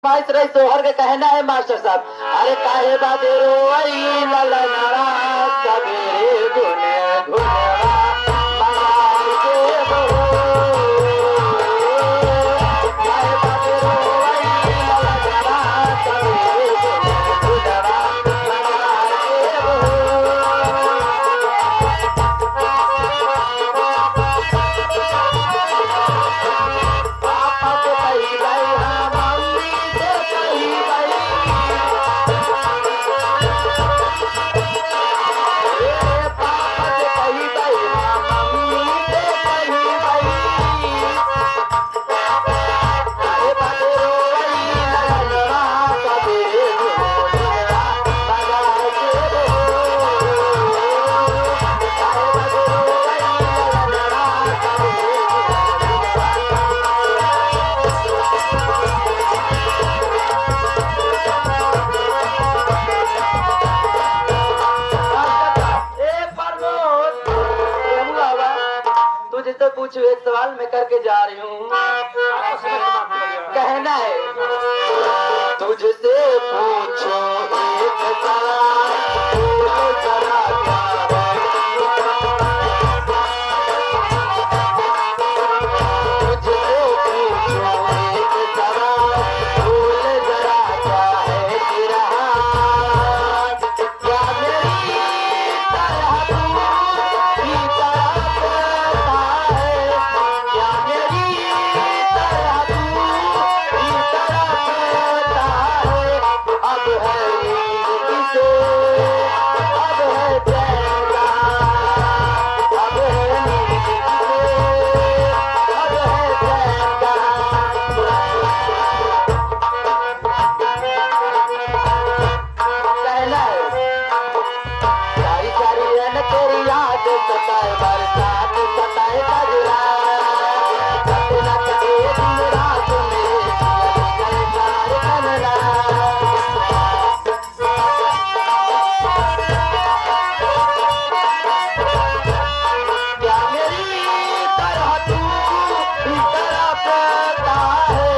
Mice रही सोहर के कहना है मास्टर साहब, अरे काहे बादे रोई ललनवा सवेरे गुने गुनवा मंगाई के बो। काहे बादे रोई ललनवा सवेरे गुने गुनवा मंगाई के बो। पापा से कही गई हाँ मम्मी से कही गई, पापा से कही गई हाँ मम्मी से कही गई। अरे बाते रोई ललनवा सवेरे गुनवा मंगाई के बो। काहे बाते रोई ललनवा सवेरे तुझसे पूछू एक सवाल मैं करके जा रही हूँ। कहना है तुझसे पूछो एक सवाल, बोलो जरा क्या है। तुझसे पूछो एक सवाल, बोल जरा क्या है तेरा हाल। क्या मेरी तरह तू भी तड़पता है, क्या मेरी तरह तू भी तड़पता है। अब है नींद किसे, अब है चैन कहाँ, अब है नींद किसे, अब है चैन कहाँ। कहना है सारी सारी रन तेरी याद सताए, बरसात सताए कजरा, सपना कटे दिन रात मेरे जिया गए प्यार कनरा। क्या मेरी तरह तू भी तड़पता है,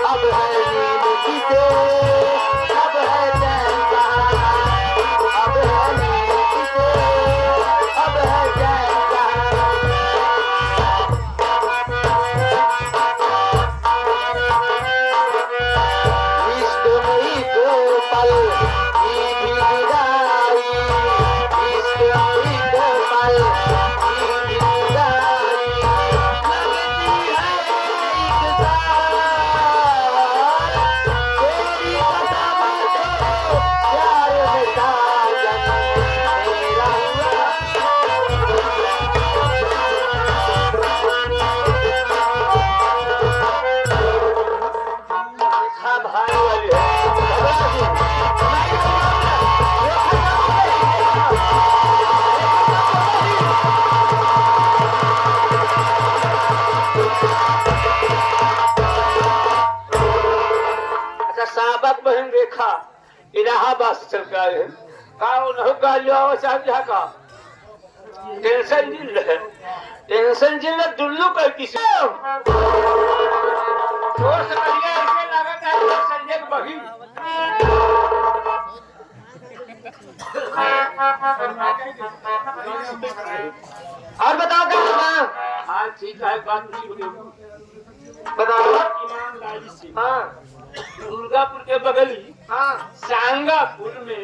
अब है नींद किसे, अब है चैन कहाँ, अब है नींद किसे, अब है चैन कहाँ। इश्क में एक पल की भी जुदाई, इश्क में एक पल की भी जुदाई, लगती है एक साल तेरी कसम से प्यार में साजन मेरा हुआ। हाँ भाई वाली है अच्छा साबक बहन रेखा इलाहाबाद से चल के आए हैं। कहा नहीं का लिया साहब जहाँ का टेंशन जिल है, टेंशन जिल है दुल्लू का किसी जोर से करिए, ऐसे लागत है कि संजय की बहिन। और बताओ क्या हुआ? हाँ ठीक है, बात नहीं बोली बताओ। ईमानदारी से हाँ दुर्गापुर के बगली हाँ सांगापुर में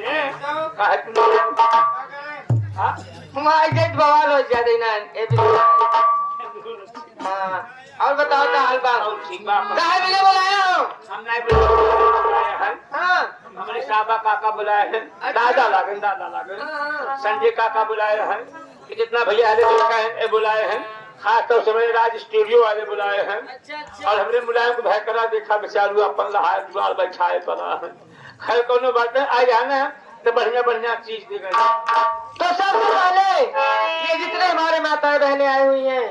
काहे तुम्हारे गेट बवाल हो जाते ना ए भी हाँ। और बताओ क्या हाल बात? काहे मिले बुलाया हो? हम नहीं बुलाया है हाँ हमारे साहबा काका बुलाए हैं, दादा लागन संजय काका बुलाए हैं, कि जितना भैया हले देखा है ये बुलाए हैं, खास तौर से मेरे राज स्टूडियो वाले बुलाए हैं। और हमने मुलायम को भय करा देखा बेचारू अपन लहाय द्वार बैठाए पड़ा है। खैर कोनो बात नहीं, आ जाना तो बढ़िया बढ़िया चीज दे गए। तो सबसे पहले ये जितने हमारे माताएं बहनें आई हुई हैं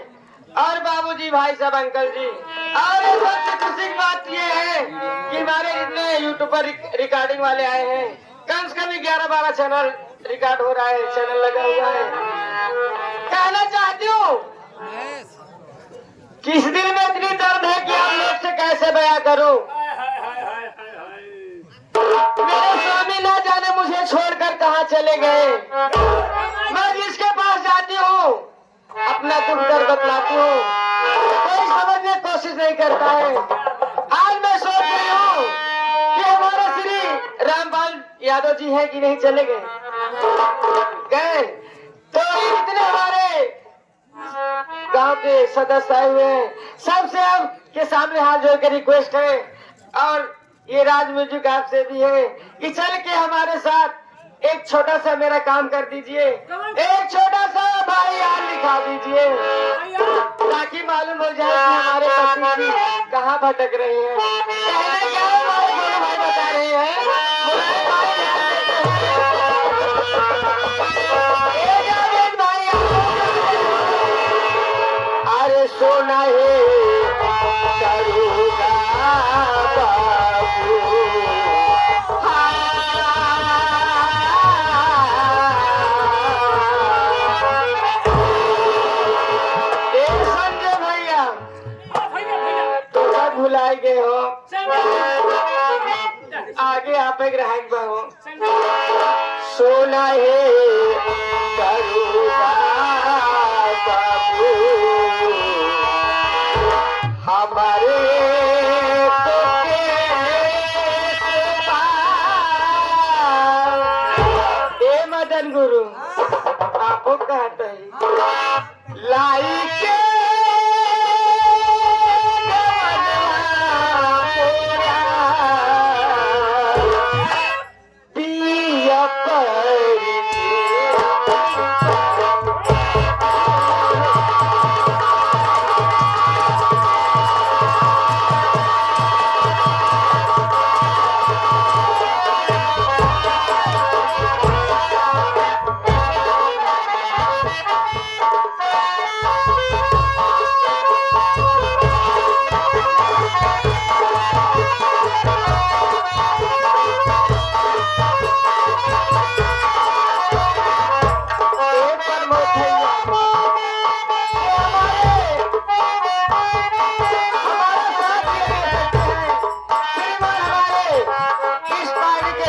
और बाबूजी भाई साहब अंकल जी, और सबसे खुशी की बात ये है कि हमारे जितने यूट्यूब पर रिकॉर्डिंग वाले आए हैं, कम से कम 11-12 चैनल रिकॉर्ड हो रहा है, चैनल लगा हुआ है। कहना चाहती हूँ किस दिल में इतनी दर्द है कि आप लोग से कैसे बयां करूं। कहाँ चले गए? मैं जिसके पास जाती हूँ अपना दुख दर्द बतलाती हूँ, कोई समझने की कोशिश नहीं करता है। आज मैं सोच रही हूँ कि हमारे श्री रामपाल यादव जी हैं कि नहीं, चले गए? गए तो इतने हमारे गांव के सदस्य आए हुए हैं, सबसे आपके सामने हाथ जोड़ के रिक्वेस्ट है, और ये राज म्यूजिक आपसे भी है कि चल के हमारे साथ एक छोटा सा मेरा काम कर दीजिए, एक छोटा सा भाई यार लिखा दीजिए, ताकि मालूम हो जाए कि हमारे पति जी कहाँ भटक रहे हैं। कहने क्या हमारे दोनों भाई बता रहे हैं, मुराद भाई अरे सोना है करूँगा बाबू, संजय भैया तो सब भुलाए गए हो, आगे आप एक रहेंगे हो। सोना है करूँगा बाबू हमारे तो ए मदन गुरु आपको कहते हैं लाई के पिया पर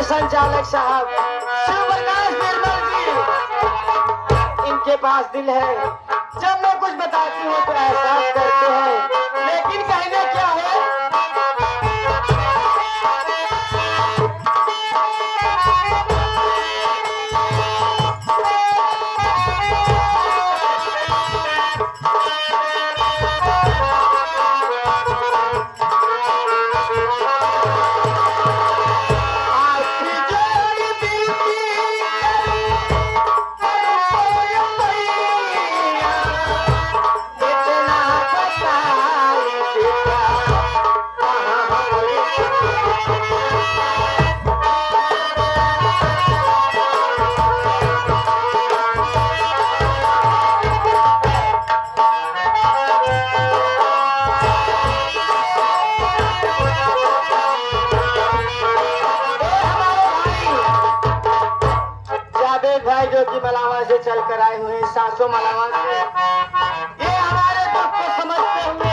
संचालक साहब शिवप्रकाश निर्मल जी, इनके पास दिल है, जब मैं कुछ बताती हूँ तो एहसास करते हैं, लेकिन कहने क्या है भाई जो कि मलावा से चल कर आए हुए हैं, सासों मलावा से, ये हमारे दुख को समझते हुए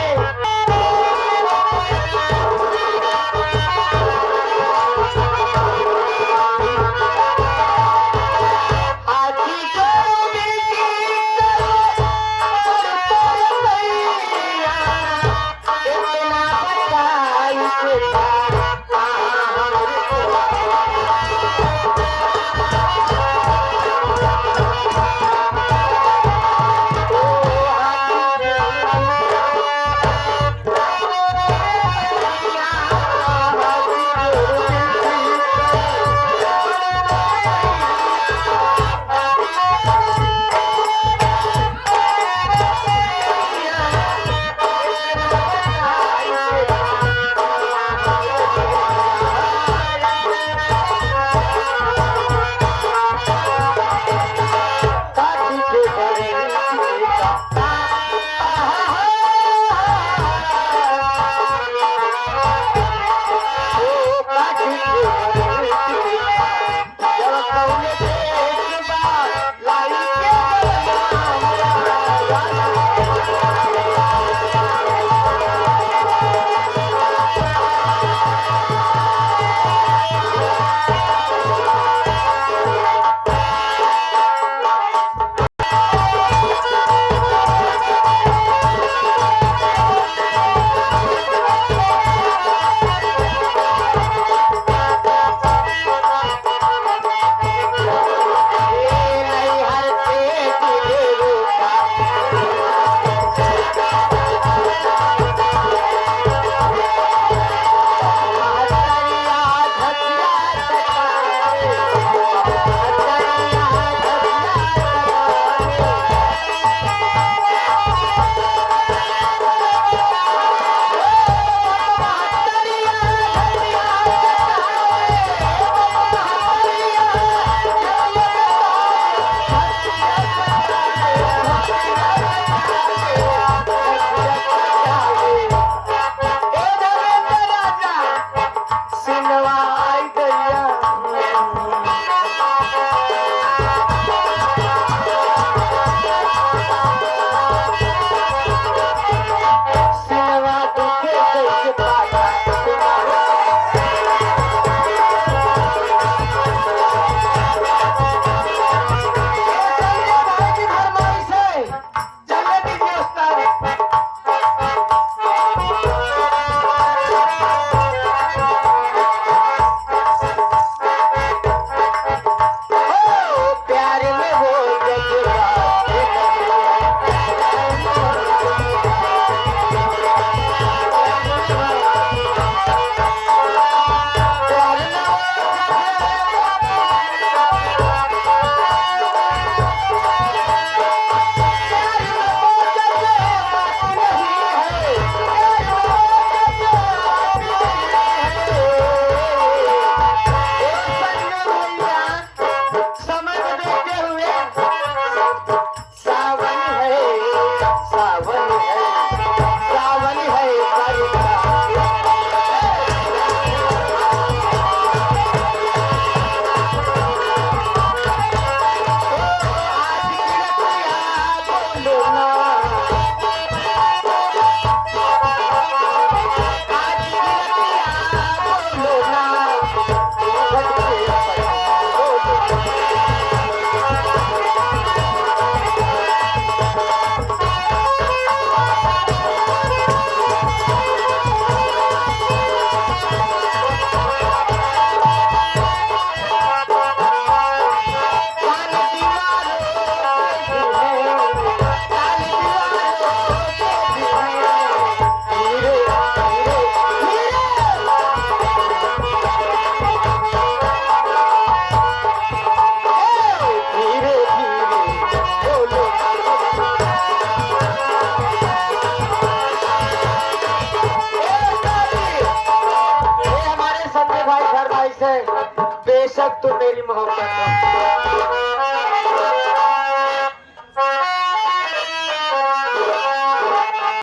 बेशक तू मेरी मोहब्बत हो